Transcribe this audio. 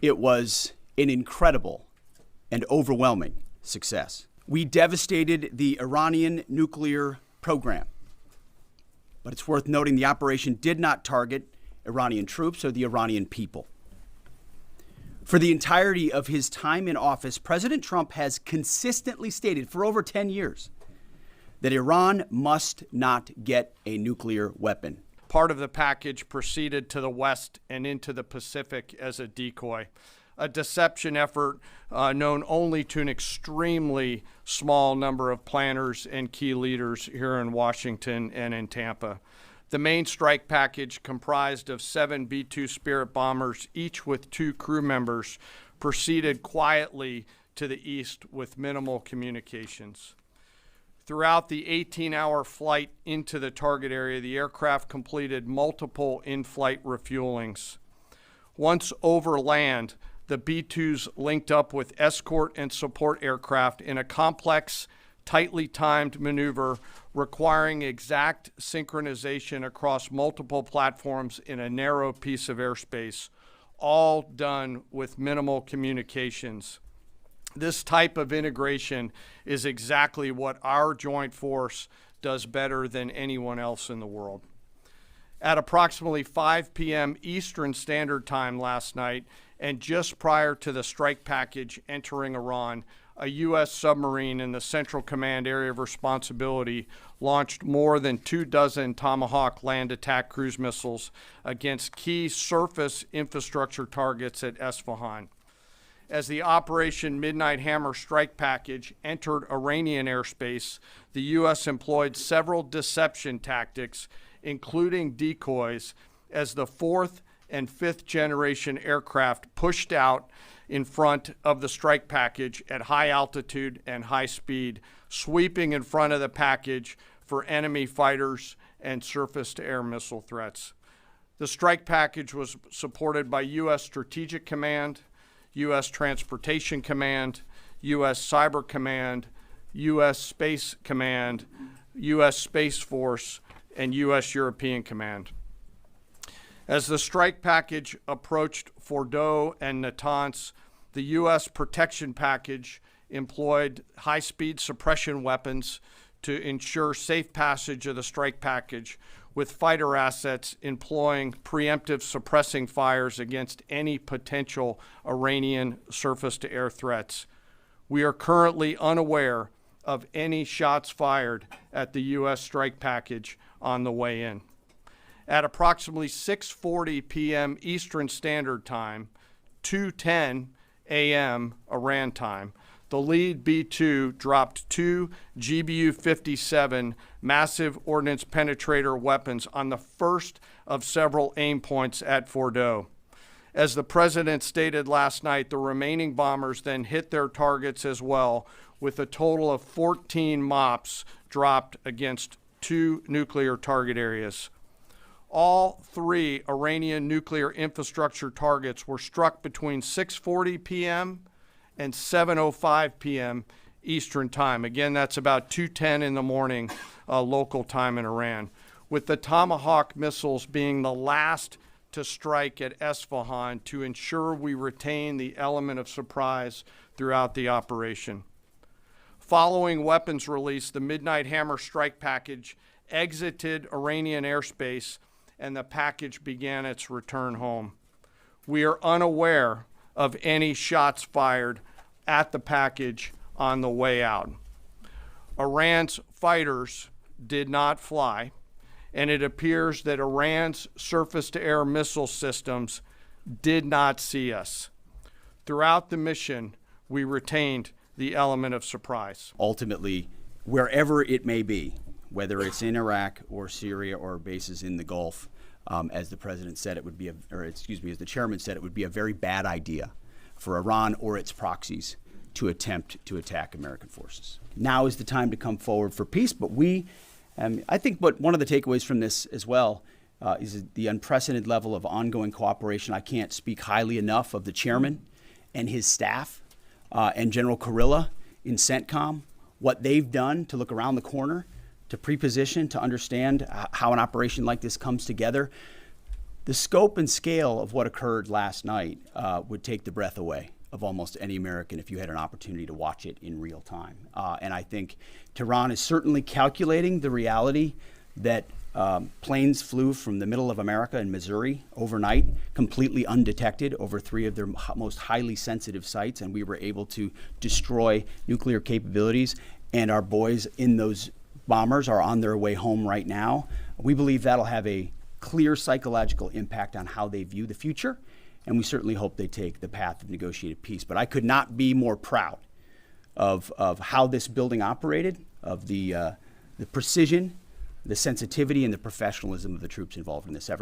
It was an incredible and overwhelming success. We devastated the Iranian nuclear program. But it's worth noting the operation did not target Iranian troops or the Iranian people. For the entirety of his time in office, President Trump has consistently stated for over 10 years that Iran must not get a nuclear weapon. Part of the package proceeded to the west and into the Pacific as a decoy, a deception effort known only to an extremely small number of planners and key leaders here in Washington and in Tampa. The main strike package, comprised of 7 B-2 Spirit bombers, each with 2 crew members, proceeded quietly to the east with minimal communications. Throughout the 18-hour flight into the target area, the aircraft completed multiple in-flight refuelings. Once over land, the B-2s linked up with escort and support aircraft in a complex, tightly timed maneuver requiring exact synchronization across multiple platforms in a narrow piece of airspace, all done with minimal communications. This type of integration is exactly what our joint force does better than anyone else in the world. At approximately 5 p.m. Eastern Standard Time last night, and just prior to the strike package entering Iran, a U.S. submarine in the Central Command Area of Responsibility launched more than 24 Tomahawk land attack cruise missiles against key surface infrastructure targets at Isfahán. As the Operation Midnight Hammer strike package entered Iranian airspace, the U.S. employed several deception tactics, including decoys, as the 4th and 5th generation aircraft pushed out in front of the strike package at high altitude and high speed, sweeping in front of the package for enemy fighters and surface-to-air missile threats. The strike package was supported by U.S. Strategic Command, U.S. Transportation Command, U.S. Cyber Command, U.S. Space Command, U.S. Space Force, and U.S. European Command. As the strike package approached Fordo and Natanz, the U.S. protection package employed high-speed suppression weapons to ensure safe passage of the strike package, with fighter assets employing preemptive suppressing fires against any potential Iranian surface-to-air threats. We are currently unaware of any shots fired at the U.S. strike package on the way in. At approximately 6:40 p.m. Eastern Standard Time, 2:10 a.m. Iran time, the lead B-2 dropped 2 GBU-57 Massive Ordnance Penetrator weapons on the first of several aim points at Fordo. As the president stated last night, the remaining bombers then hit their targets as well, with a total of 14 MOPs dropped against 2 nuclear target areas. All 3 Iranian nuclear infrastructure targets were struck between 6:40 p.m. and 7:05 p.m. Eastern Time. Again, that's about 2:10 in the morning local time in Iran, with the Tomahawk missiles being the last to strike at Isfahán to ensure we retain the element of surprise throughout the operation. Following weapons release, the Midnight Hammer strike package exited Iranian airspace and the package began its return home. We are unaware of any shots fired at the package on the way out. Iran's fighters did not fly, and it appears that Iran's surface-to-air missile systems did not see us. Throughout the mission, we retained the element of surprise. Ultimately, wherever it may be, whether it's in Iraq or Syria or bases in the Gulf, as the president said, as the chairman said, it would be a very bad idea for Iran or its proxies to attempt to attack American forces. Now is the time to come forward for peace, but I think one of the takeaways from this as well is the unprecedented level of ongoing cooperation. I can't speak highly enough of the chairman and his staff and General Kurilla in CENTCOM, what they've done to look around the corner, to pre-position, to understand how an operation like this comes together. The scope and scale of what occurred last night would take the breath away of almost any American if you had an opportunity to watch it in real time. And I think Tehran is certainly calculating the reality that planes flew from the middle of America in Missouri overnight, completely undetected over 3 of their most highly sensitive sites, and we were able to destroy nuclear capabilities. And our boys in those bombers are on their way home right now. We believe that'll have a clear psychological impact on how they view the future, and we certainly hope they take the path of negotiated peace. But I could not be more proud of how this building operated, of the precision, the sensitivity, and the professionalism of the troops involved in this effort.